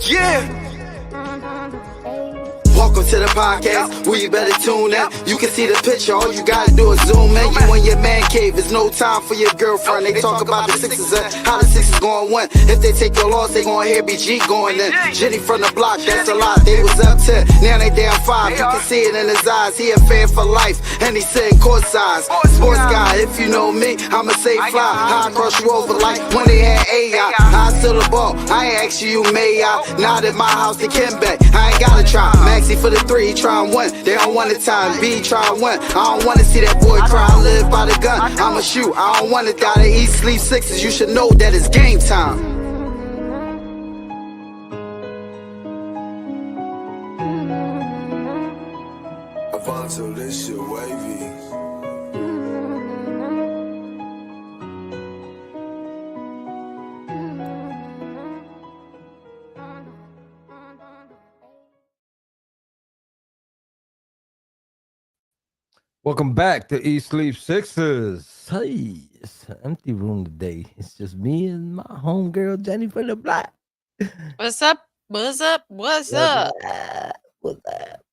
Yeah. Welcome to the podcast, where you better tune in. You can see the picture, all you gotta do is zoom in. You in your man cave, it's no time for your girlfriend. They talk about the Sixers and how the Sixers gonna win. If they take your loss, they gonna hear BG going in. Jenny from the block, that's a lot. They was up 10, now they down 5. You can see it in his eyes, he a fan for life, and he sitting court size. Sports guy, if you know me, I'ma say fly. How I cross you over like when they had AI. I still the ball, I ain't ask you, may I? Not at my house, they can back. I ain't gotta try. Maxi for the 3, he try and win. They don't want the time. B try and win. I don't wanna see that boy cry. I live by the gun. I'ma shoot. I don't wanna die. They eat, sleep Sixers. You should know that it's game time. Avanzo, this shit wavy. Welcome back to Eat Sleep Sixers. Hey, it's an empty room today. It's just me and my homegirl Jenny from the block. What's up? What's up? What's up? What's up?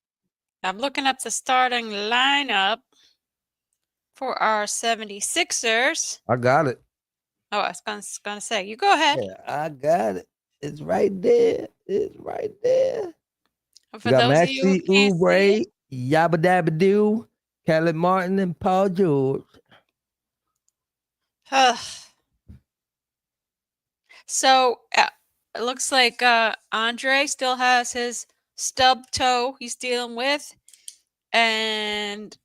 I'm looking up the starting lineup for our 76ers. I got it. Oh, I was gonna say, you go ahead. Yeah, I got it. It's right there. It's right there. For We got those of you who Maxi can't see Oubre, it, Yabba Dabba Doo, Caleb Martin, and Paul George. So it looks like Andre still has his stub toe he's dealing with, and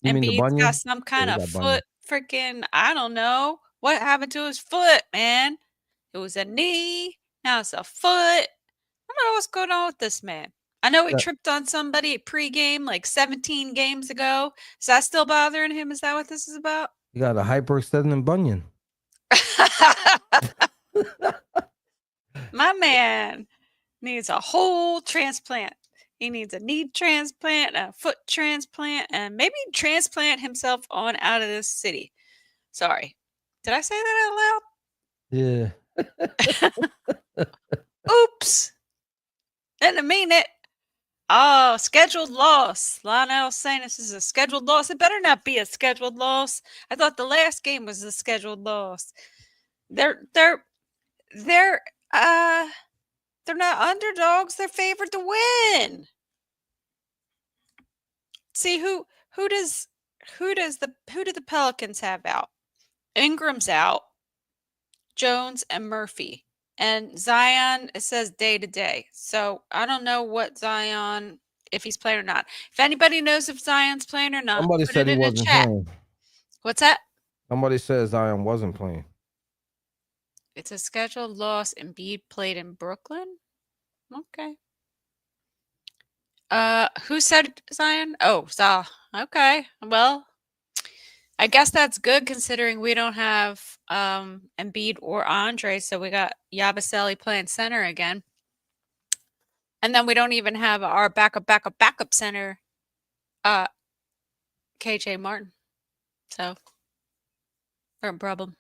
You mean the Embiid's bunion? got some kind he of got bunion. foot freaking, I don't know what happened to his foot, man. It was a knee, now it's a foot. I don't know what's going on with this man. I know he Yeah. tripped on somebody at pregame like 17 games ago. Is that still bothering him? Is that what this is about? You got a hyperextending bunion. My man needs a whole transplant. He needs a knee transplant, a foot transplant, and maybe transplant himself on out of this city. Sorry. Did I say that Yeah. out loud? Oops. Didn't mean it. Oh, scheduled loss. Lionel's saying this is a scheduled loss. It better not be a scheduled loss. I thought the last game was a scheduled loss. They're not underdogs. They're favored to win. See who do the Pelicans have out? Ingram's out. Jones and Murphy. And Zion, it says day to day. So I don't know what Zion, if he's playing or not. If anybody knows if Zion's playing or not, Somebody put said it he in the wasn't chat. playing. What's that? Somebody says Zion wasn't playing. It's a scheduled loss. Embiid played in Brooklyn. Okay. Who said Zion? Oh, Zah. Okay. Well, I guess that's good considering we don't have Embiid or Andre, so we got Yabusele playing center again. And then we don't even have our backup center, KJ Martin. So, we're in problem.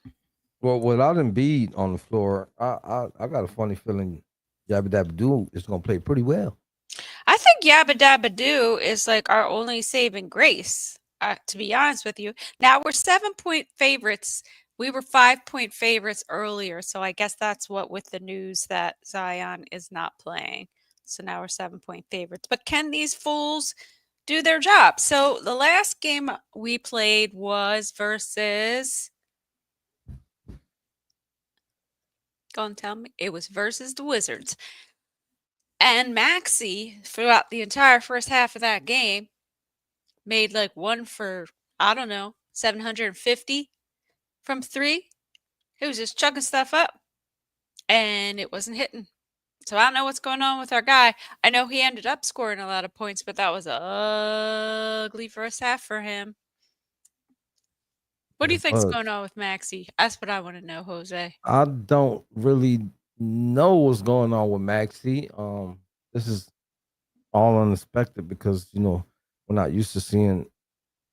Well, without Embiid on the floor, I got a funny feeling Yabba Dabba Doo is going to play pretty well. I think Yabba Dabba Doo is like our only saving grace, to be honest with you. Now, we're 7-point favorites. We were 5-point favorites earlier, so I guess that's what with the news that Zion is not playing. So now we're 7-point favorites. But can these fools do their job? So the last game we played was versus... Go and tell me. It was versus the Wizards. And Maxi, throughout the entire first half of that game, made like one for, I don't know, 750 from 3. He was just chucking stuff up, and it wasn't hitting. So I don't know what's going on with our guy. I know he ended up scoring a lot of points, but that was an ugly first half for him. What do you think's going on with Maxi? That's what I want to know, Jose. I don't really know what's going on with Maxi. This is all unexpected because, you know, we're not used to seeing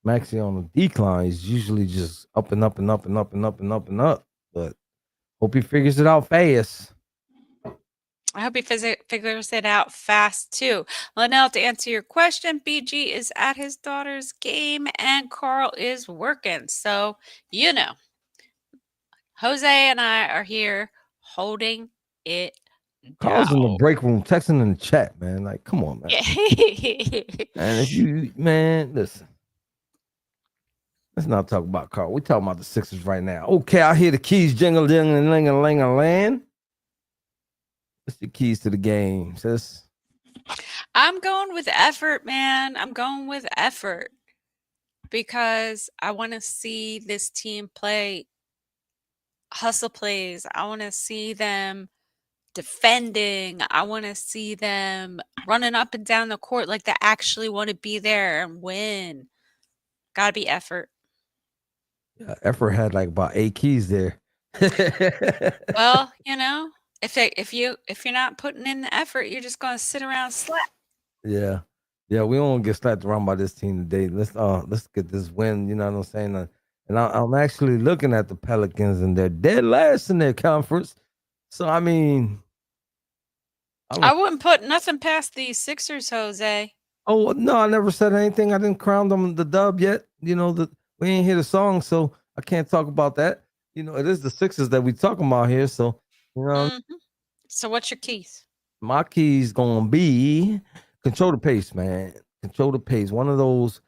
Maxi on the decline. He's usually just up and up and up and up and up and up and up. But hope he figures it out fast. I hope he figures it out fast too. Linnell, to answer your question, BG is at his daughter's game and Carl is working. So, you know, Jose and I are here holding it Carl's in the down. break room texting in the chat, man. Like, come on, man. And if you, man, listen, let's not talk about Carl. We talking about the Sixers right now. Okay, I hear the keys jingle, jingle, ling, a ling, a land. What's the keys to the game, sis? I'm going with effort, man. I'm going with effort because I want to see this team play hustle plays. I want to see them defending. I want to see them running up and down the court like they actually want to be there and win. Got to be effort. Yeah, Effort had like about 8 keys there. Well, you know, if you're not putting in the effort, you're just going to sit around slack. Yeah. Yeah, we don't get slapped around by this team today. Let's get this win, you know what I'm saying? And I'm actually looking at the Pelicans and they're dead last in their conference. So I mean, I wouldn't put nothing past these Sixers, Jose. oh no, I never said anything. I didn't crown them the dub yet. You know, we ain't hear the song, so I can't talk about that. You know, it is the Sixers that we talking about here. So, you know, Mhm. So what's your keys? my key's gonna be control the pace, man. Control the pace. One of those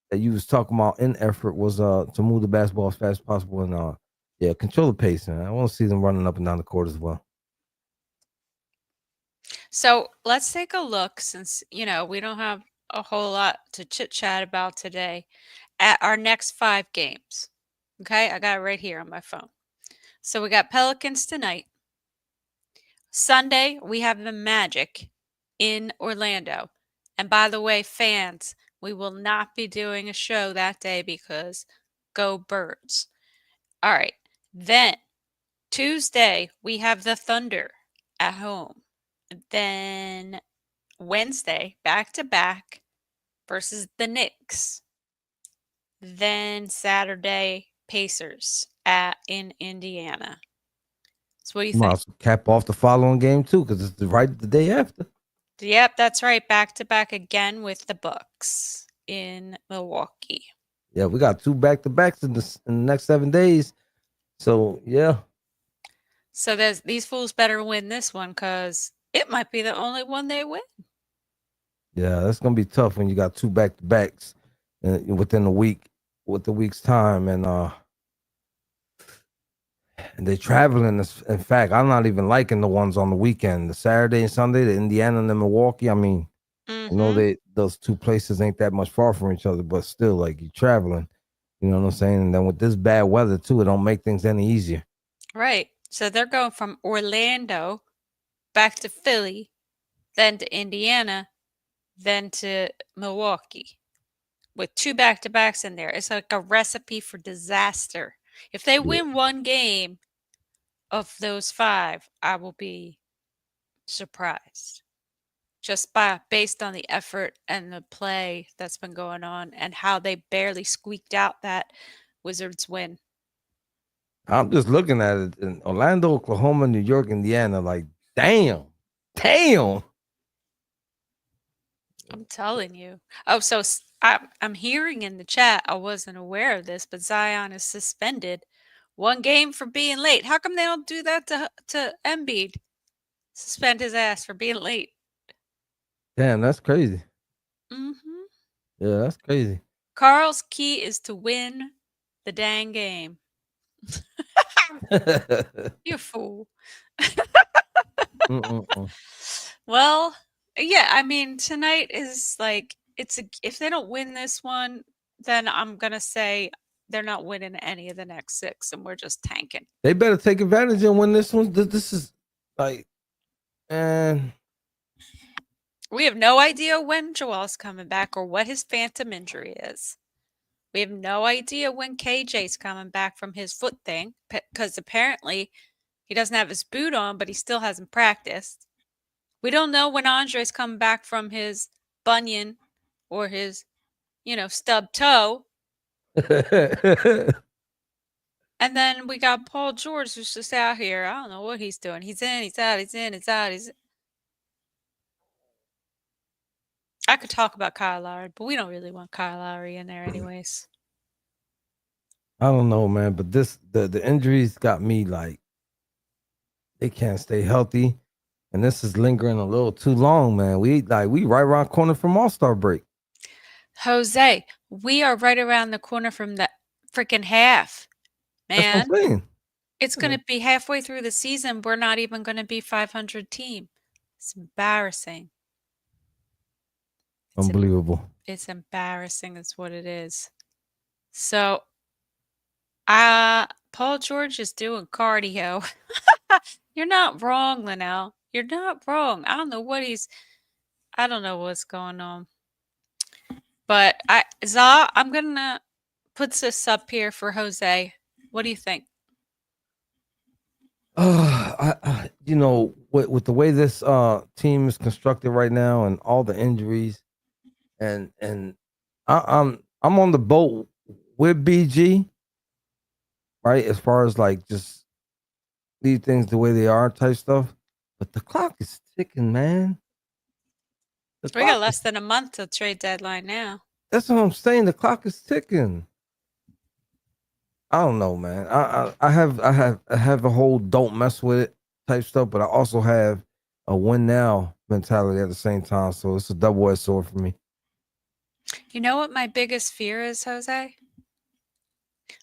that you was talking about in effort was to move the basketball as fast as possible and yeah, control the pace, man. I want to see them running up and down the court as well. So let's take a look since, we don't have a whole lot to chit chat about today at our next 5 games. Okay, I got it right here on my phone. So we got Pelicans tonight. Sunday, we have the Magic in Orlando. And by the way, fans, we will not be doing a show that day because go Birds. All right. Then Tuesday, we have the Thunder at home. Then Wednesday, back to back versus the Knicks. Then Saturday, Pacers in Indiana. So what do you think? Might cap off the following game too, because it's the day after. Yep, that's right. Back to back again with the Bucks in Milwaukee. Yeah, we got 2 back-to-backs in the next 7 days. So yeah. So these fools better win this one because it might be the only one they win. Yeah, that's gonna be tough when you got 2 back-to-backs within a week, with the week's time, and they traveling. In fact, I'm not even liking the ones on the weekend, the Saturday and Sunday, the Indiana and the Milwaukee. I mean, I know Hmm. those 2 places ain't that much far from each other, but still, like you traveling. You know what I'm saying? And then with this bad weather too, it don't make things any easier. Right. So they're going from Orlando back to Philly, then to Indiana, then to Milwaukee with 2 back-to-backs in there. It's like a recipe for disaster. If they Yeah. win one game of those 5, I will be surprised. Just based on the effort and the play that's been going on and how they barely squeaked out that Wizards win. I'm just looking at it in Orlando, Oklahoma, New York, Indiana. Like, damn. I'm telling you. Oh, so I'm hearing in the chat, I wasn't aware of this, but Zion is suspended 1 game for being late. How come they don't do that to Embiid? Suspend his ass for being late. Damn, that's crazy. Hmm. Yeah, that's crazy. Carl's key is to win the dang game. You fool. Mm-mm-mm. Well, yeah, I mean, tonight is like if they don't win this one, then I'm gonna say they're not winning any of the next 6, and we're just tanking. They better take advantage and win this one. This is like, man. We have no idea when Joel's coming back or what his phantom injury is. We have no idea when KJ's coming back from his foot thing because apparently he doesn't have his boot on, but he still hasn't practiced. We don't know when Andre's coming back from his bunion or his, stub toe. And then we got Paul George, who's just out here. I don't know what he's doing. He's in, he's out, he's in, he's out. I could talk about Kyle Lowry, but we don't really want Kyle Lowry in there anyways. I don't know, man, but the injuries got me like they can't stay healthy, and this is lingering a little too long, man. We right around corner from All-Star break. Jose, we are right around the corner from the freaking half, That's what man. I'm saying. It's going to be halfway through the season. We're not even going to be 500 team. It's embarrassing. Unbelievable. It's embarrassing. That's what it is. So, Paul George is doing cardio. You're not wrong, Linnell. You're not wrong. I don't know what's going on. But I'm gonna put this up here for Jose. What do you think? You know, with the way this team is constructed right now and all the injuries, and I'm on the boat with BG, right? As far as like just leave things the way they are type stuff. But the clock is ticking, man. We got less than a month till trade deadline now. That's what I'm saying. The clock is ticking. I don't know, man. I have a whole don't mess with it type stuff, but I also have a win now mentality at the same time. So it's a double-edged sword for me. You know what my biggest fear is, Jose?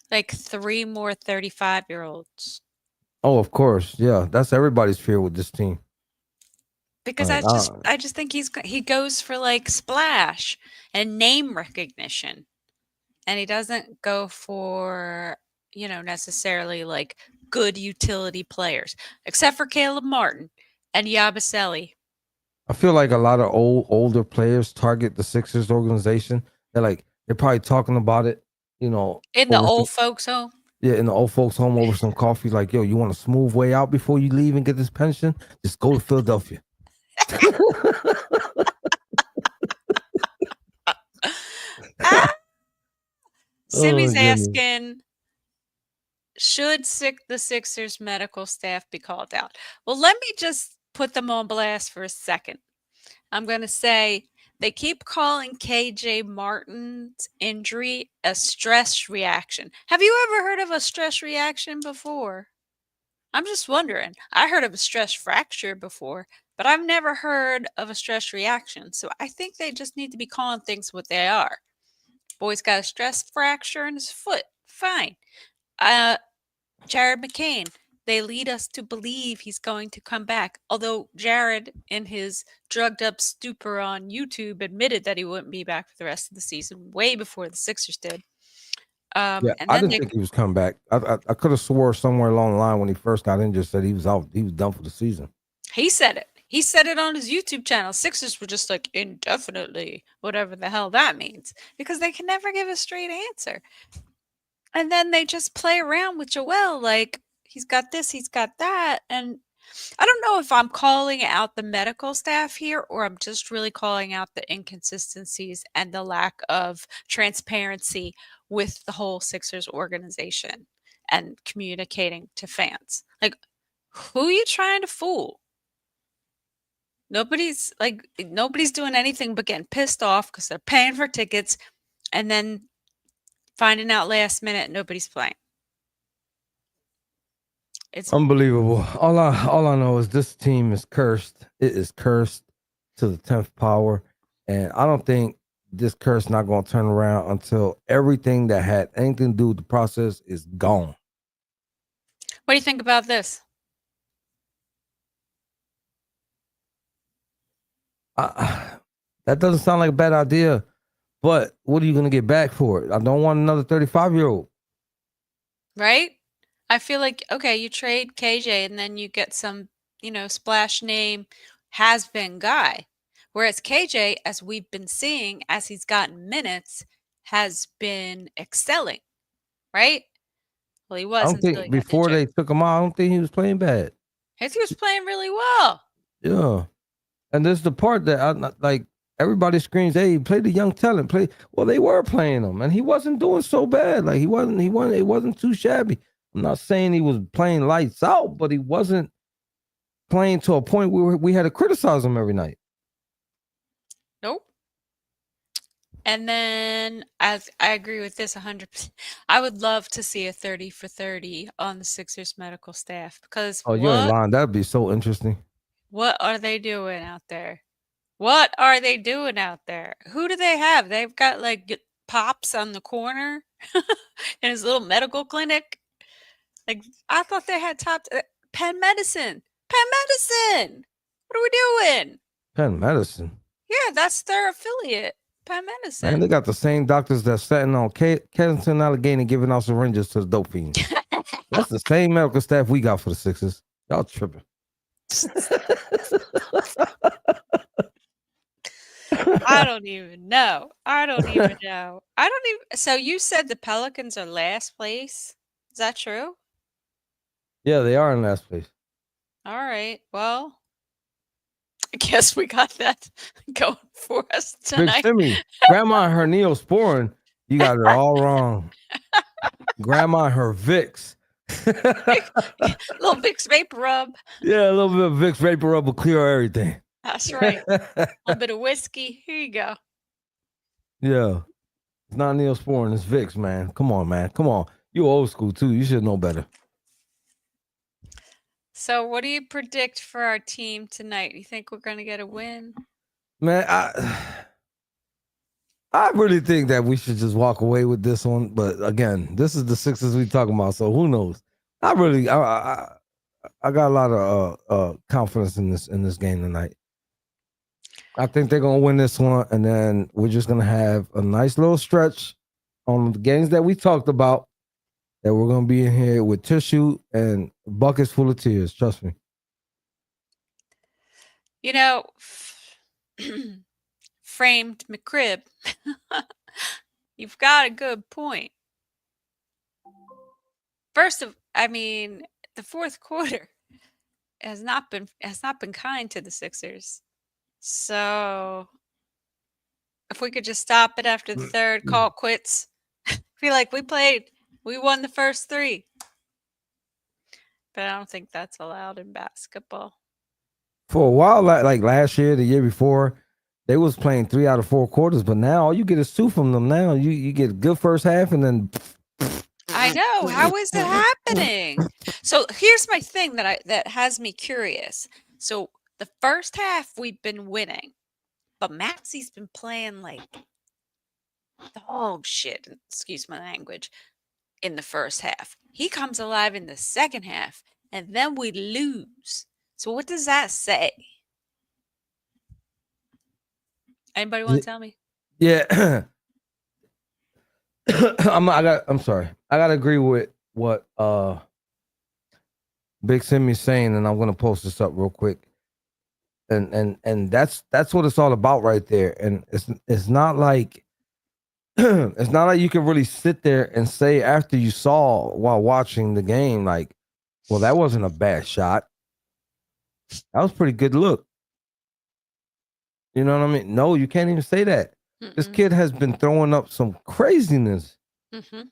Like 3 more 35-year-olds. Oh, of course. Yeah. That's everybody's fear with this team. Because I just think he goes for like splash and name recognition. And he doesn't go for, necessarily like good utility players, except for Caleb Martin and Yabusele. I feel like a lot of older players target the Sixers organization. They're probably talking about it, in the old folks' home. Yeah, in the old folks' home over some coffee. Like, yo, you want a smooth way out before you leave and get this pension? Just go to Philadelphia. Simmy's asking, should the Sixers medical staff be called out? Well, let me just put them on blast for a second. I'm going to say they keep calling KJ Martin's injury a stress reaction. Have you ever heard of a stress reaction before? I'm just wondering. I heard of a stress fracture before, but I've never heard of a stress reaction. So I think they just need to be calling things what they are. Boy's got a stress fracture in his foot. Fine. Jared McCain, they lead us to believe he's going to come back. Although Jared, in his drugged up stupor on YouTube, admitted that he wouldn't be back for the rest of the season, way before the Sixers did. I didn't think he was coming back. I could have swore somewhere along the line when he first got injured said he was out. He was done for the season. He said it. He said it on his YouTube channel. Sixers were just like indefinitely, whatever the hell that means, because they can never give a straight answer. And then they just play around with Joel, like he's got this, he's got that. And I don't know if I'm calling out the medical staff here or I'm just really calling out the inconsistencies and the lack of transparency with the whole Sixers organization and communicating to fans. Like, who are you trying to fool? Nobody's doing anything but getting pissed off because they're paying for tickets and then finding out last minute nobody's playing. It's unbelievable. All I know is this team is cursed. It is cursed to the 10th power. And I don't think this curse not going to turn around until everything that had anything to do with the process is gone. What do you think about this? That doesn't sound like a bad idea, but what are you going to get back for it? I don't want another 35-year-old. Right? I feel like, okay, you trade KJ and then you get some, splash name has-been guy. Whereas KJ, as we've been seeing, as he's gotten minutes, has been excelling, right? Well, he was. I don't think before they took him out, I don't think he was playing bad. I think he was playing really well. Yeah. And this is the part that I like. Everybody screams, "Hey, play the young talent." Well, they were playing him, and he wasn't doing so bad. Like he wasn't. It wasn't too shabby. I'm not saying he was playing lights out, but he wasn't playing to a point where we had to criticize him every night. Nope. And then as I agree with this 100%. I would love to see a 30 for 30 on the Sixers medical staff because Oh, you ain't lying. That'd be so interesting. what are they doing out there? What are they doing out there? Who do they have? They've got like Pops on the corner in his little medical clinic. Like I thought they had Penn Medicine. Penn Medicine. What are we doing? Penn Medicine. Yeah, that's their affiliate. Penn Medicine. Man, they got the same doctors that's sitting on Kensington Allegheny giving out syringes to the dope fiends. That's the same medical staff we got for the Sixers. Y'all tripping. I don't even know. So you said the Pelicans are last place? Is that true? Yeah, they are in last place. All right. Well, I guess we got that going for us Big tonight. Simmy, Grandma and her Neosporin, you got it all wrong. Grandma and her Vicks. Little Vicks Vapor Rub. Yeah, a little bit of Vicks Vapor Rub will clear everything. That's right. A little bit of whiskey. Here you go. Yeah. It's not Neosporin, it's Vicks, man. Come on, man. Come on. You old school too. You should know better. So what do you predict for our team tonight? You think we're going to get a win? Man, I really think that we should just walk away with this one. But again, this is the Sixers we talking about, so who knows? I got a lot of confidence in this game tonight. I think they're gonna win this one, and then we're just gonna have a nice little stretch on the games that we talked about. That we're gonna be in here with tissue and buckets full of tears. Trust me. You know, framed McCrib, you've got a good point. The fourth quarter has not been kind to the Sixers. So if we could just stop it after the third, call it quits. Feel like we won the first three. But I don't think that's allowed in basketball. For a while, like last year, the year before, they was playing 3 out of 4 quarters, but now all you get is 2 from them. Now you get a good first half, and then I know. How is it happening? So here's my thing that has me curious. So the first half we've been winning, but Maxie's been playing like dog shit. Excuse my language. In the first half, he comes alive in the second half, and then we lose. So what does that say? Anybody want to tell me? Yeah. I'm sorry. I gotta agree with what Big Simmy's saying, and I'm gonna post this up real quick. And that's what it's all about right there. And it's not like it's not like you can really sit there and say after you saw while watching the game, like, well, that wasn't a bad shot. That was a pretty good look. You know what I mean? No, you can't even say that. This kid has been throwing up some craziness. Yep.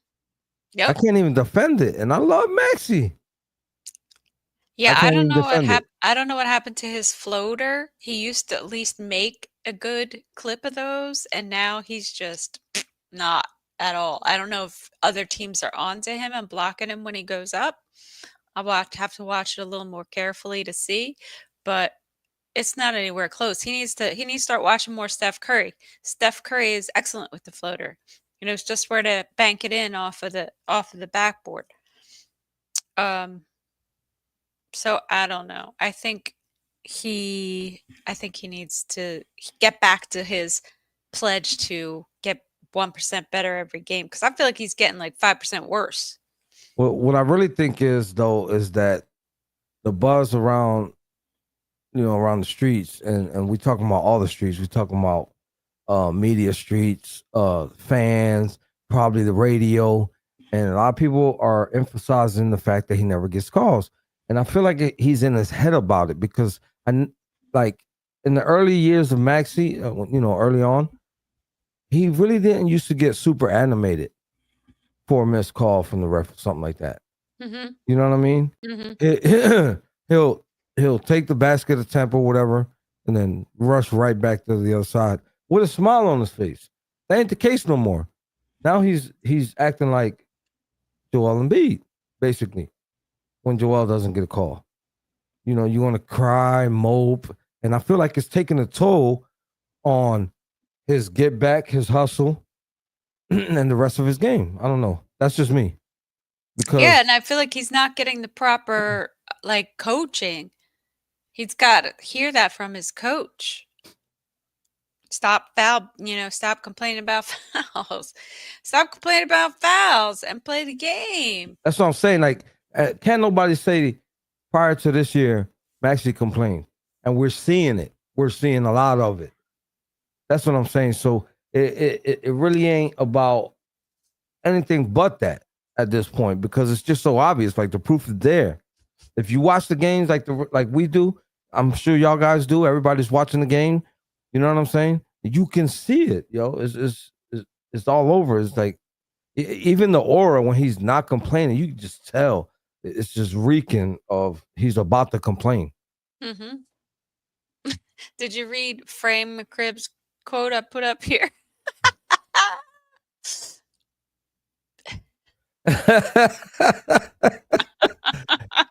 I can't even defend it, and I love Maxie. Yeah, I don't know what happened. I don't know what happened to his floater. He used to at least make a good clip of those, and now he's just not at all. I don't know if other teams are onto him and blocking him when he goes up. I'll have to watch it a little more carefully to see, but it's not anywhere close. He needs to start watching more Steph Curry. Steph Curry is excellent with the floater. You know, it's just where to bank it in off of the backboard. So I don't know. I think he needs to get back to his pledge to get 1% better every game, because I feel like he's getting like 5% worse. Well, what I really think is that the buzz around the streets, and we talking about all the streets. We talking about media streets, fans, probably the radio, and a lot of people are emphasizing the fact that he never gets calls. And I feel like he's in his head about it, because like in the early years of Maxie, early on, he really didn't used to get super animated for a missed call from the ref or something like that. Mm-hmm. You know what I mean? Mm-hmm. He'll take the basket attempt or whatever, and then rush right back to the other side with a smile on his face. That ain't the case no more. Now he's acting like Joel Embiid, basically, when Joel doesn't get a call. You know, you want to cry, mope, and I feel like it's taking a toll on his get back, his hustle, and the rest of his game. I don't know. That's just me. Yeah, Because and I feel like he's not getting the proper like coaching. He's got to hear that from his coach. Stop complaining about fouls. Stop complaining about fouls and play the game. that's what I'm saying. Like, can't nobody say prior to this year, Maxey complained, and we're seeing it. We're seeing a lot of it. That's what I'm saying. So it really ain't about anything but that at this point because it's just so obvious. Like the proof is there. If you watch the games like we do, I'm sure y'all guys do. Everybody's watching the game. You know what I'm saying? You can see it, yo. It's all over. It's like even the aura when he's not complaining, you can just tell it's just reeking of he's about to complain. Mm-hmm. Did you read Frame McCribb's quote I put up here?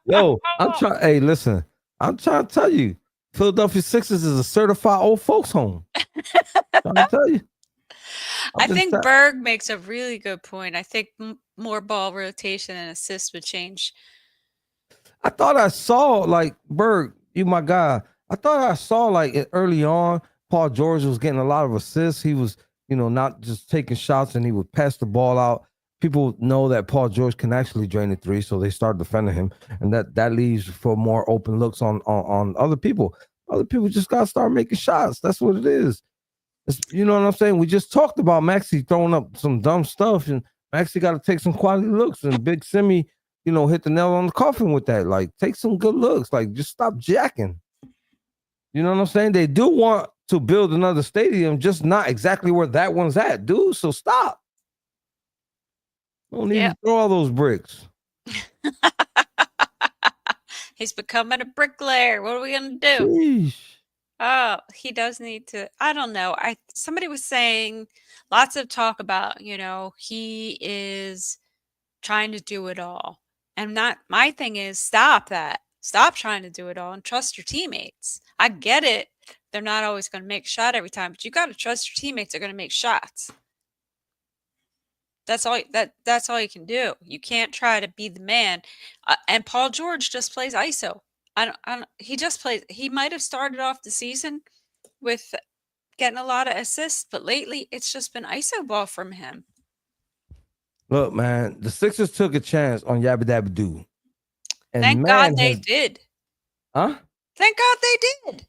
Yo, I'm trying. Hey, listen, I'm trying to tell you, Philadelphia Sixers is a certified old folks home. Trying to tell you. I think Berg makes a really good point. I think more ball rotation and assists would change. I thought I saw like Berg, you my guy. I thought I saw like early on, Paul George was getting a lot of assists. He was, not just taking shots and he would pass the ball out. People know that Paul George can actually drain the three, so they start defending him, and that leaves for more open looks on other people. Other people just gotta start making shots. That's what it is. You know what I'm saying? We just talked about Maxey throwing up some dumb stuff, and Maxey got to take some quality looks. And Big Simi, hit the nail on the coffin with that. Like, take some good looks. Like, just stop jacking. You know what I'm saying? They do want to build another stadium, just not exactly where that one's at, dude. So stop. Don't need to throw all those bricks. He's becoming a bricklayer. What are we gonna do? Sheesh. Oh, he does need to. I don't know. Somebody was saying lots of talk about, he is trying to do it all. And not my thing is stop that. Stop trying to do it all and trust your teammates. I get it. They're not always going to make a shot every time, but you got to trust your teammates are going to make shots. That's all you can do. You can't try to be the man. And Paul George just plays ISO. He just plays. He might have started off the season with getting a lot of assists, but lately it's just been ISO ball from him. Look, man, the Sixers took a chance on Yabba Dabba Doo. And Thank God they did. Huh? Thank God they did.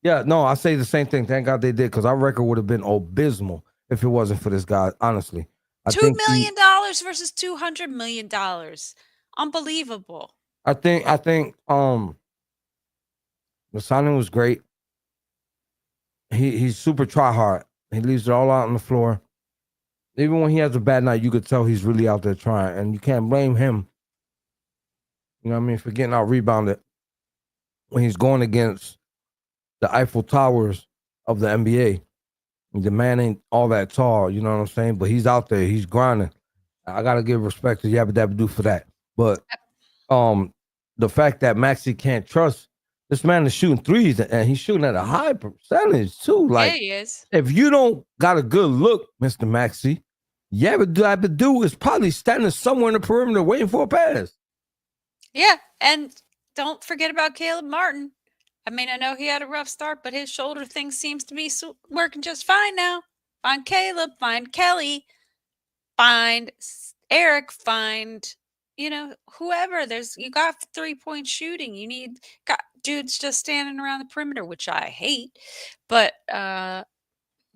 Yeah, no, I say the same thing. Thank God they did, because our record would have been abysmal if it wasn't for this guy, honestly. $2 million versus $200 million. Unbelievable. I think the signing was great. He's super try hard. He leaves it all out on the floor. Even when he has a bad night, you could tell he's really out there trying, and you can't blame him. You know what I mean, for getting out rebounded when he's going against the Eiffel Towers of the NBA. The man ain't all that tall, you know what I'm saying? But he's out there, he's grinding. I gotta give respect to Yabba Dabba Doo for that. But the fact that Maxey can't trust this man is shooting threes, and he's shooting at a high percentage too. Like, yeah, he is. If you don't got a good look, Mr. Maxey, Yabba Dabba Doo is probably standing somewhere in the perimeter waiting for a pass. Yeah, and don't forget about Caleb Martin. I mean, I know he had a rough start, but his shoulder thing seems to be working just fine now. Find Caleb, find Kelly, find Eric, find, whoever. You got 3-point shooting. Got dudes just standing around the perimeter, which I hate. But yeah,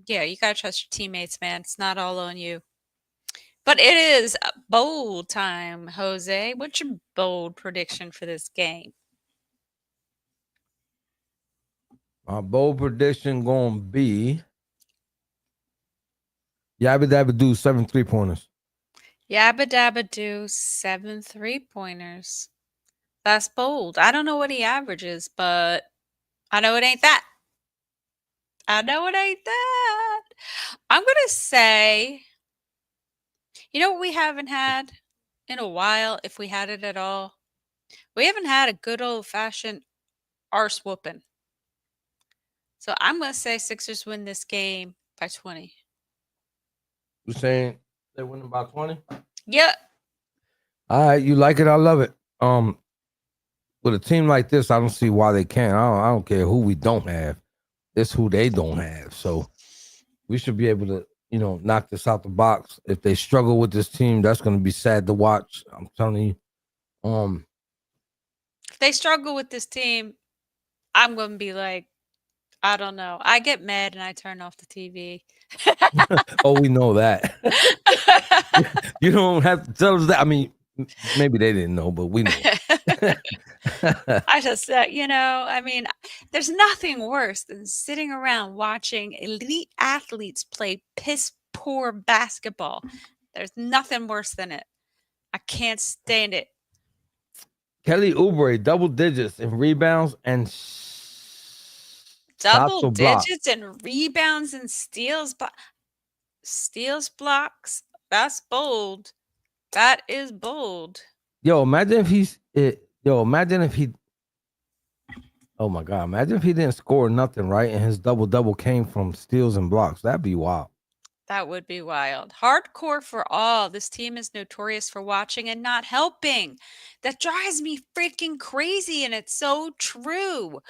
you got to trust your teammates, man. It's not all on you. But it is bold time, Jose. What's your bold prediction for this game? My bold prediction gonna be Yabba Dabba Doo 7 3-pointers. Yabba dabba do 7 3-pointers. That's bold. I don't know what he averages, but I know it ain't that. I know it ain't that. I'm gonna say, you know what we haven't had in a while, if we had it at all? We haven't had a good old-fashioned arse whooping. So I'm gonna say Sixers win this game by 20. You saying they win by 20? Yep. All right, you like it? I love it. With a team like this, I don't see why they can't. I don't care who we don't have. It's who they don't have. So we should be able to, knock this out the box. If they struggle with this team, that's going to be sad to watch. I'm telling you. If they struggle with this team, I'm gonna be like, I don't know. I get mad and I turn off the TV. Oh, we know that. You don't have to tell us that. I mean, maybe they didn't know, but we know. I just, I mean, there's nothing worse than sitting around watching elite athletes play piss poor basketball. There's nothing worse than it. I can't stand it. Kelly Oubre, double digits in rebounds and Double block. digits and rebounds and steals, blocks. That's bold. That is bold. Yo, imagine if imagine if he. Oh my God! Imagine if he didn't score nothing, right? And his double came from steals and blocks. That'd be wild. That would be wild. Hardcore for all. This team is notorious for watching and not helping. That drives me freaking crazy, and it's so true.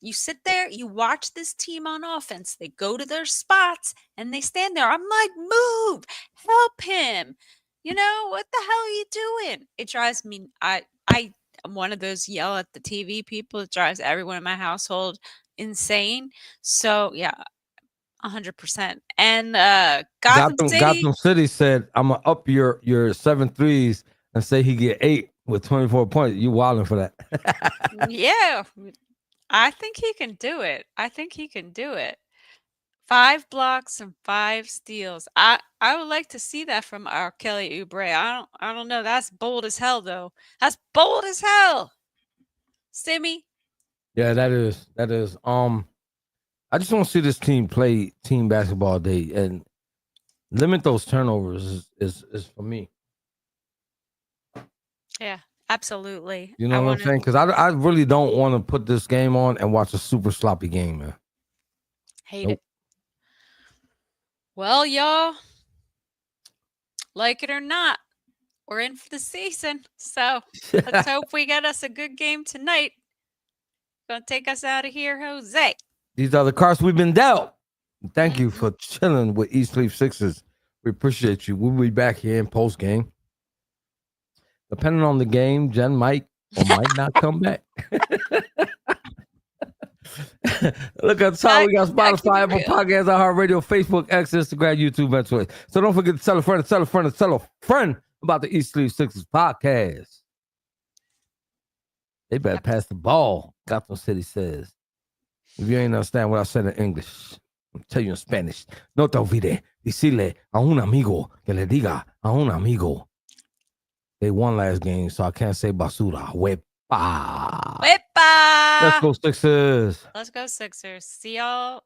You sit there, you watch this team on offense. They go to their spots and they stand there. I'm like, move, help him. What the hell are you doing? It drives me. I'm one of those yell at the TV people. It drives everyone in my household insane. So yeah, 100%. And Gotham City said, "I'm gonna up your 7 threes and say he get 8 with 24 points." You wilding for that? Yeah, I think he can do it. 5 blocks and 5 steals. I would like to see that from our Kelly Oubre. I don't know. That's bold as hell, though. That's bold as hell. Simmy. Yeah, that is. I just want to see this team play team basketball all day and limit those turnovers is for me. Yeah, absolutely. You know what I'm saying? Because I really don't want to put this game on and watch a super sloppy game, man. Hate it. Well, y'all, like it or not, we're in for the season. So let's hope we get us a good game tonight. Gonna take us out of here, Jose. These are the cards we've been dealt. Thank you for chilling with East Sleep Sixers. We appreciate you. We'll be back here in post game. Depending on the game, Jen might or might not come back. Look at the top. We got Spotify, Apple Podcasts, iHeartRadio, Facebook, X, Instagram, YouTube, and Twitter. So don't forget to tell a friend, about the East Sleep Sixers podcast. They better pass the ball, Gotham City says. If you ain't understand what I said in English, I'll tell you in Spanish. No te olvide decirle a un amigo que le diga a un amigo. They won last game, so I can't say basura. Wepa. Wepa. Let's go Sixers. Let's go Sixers. See y'all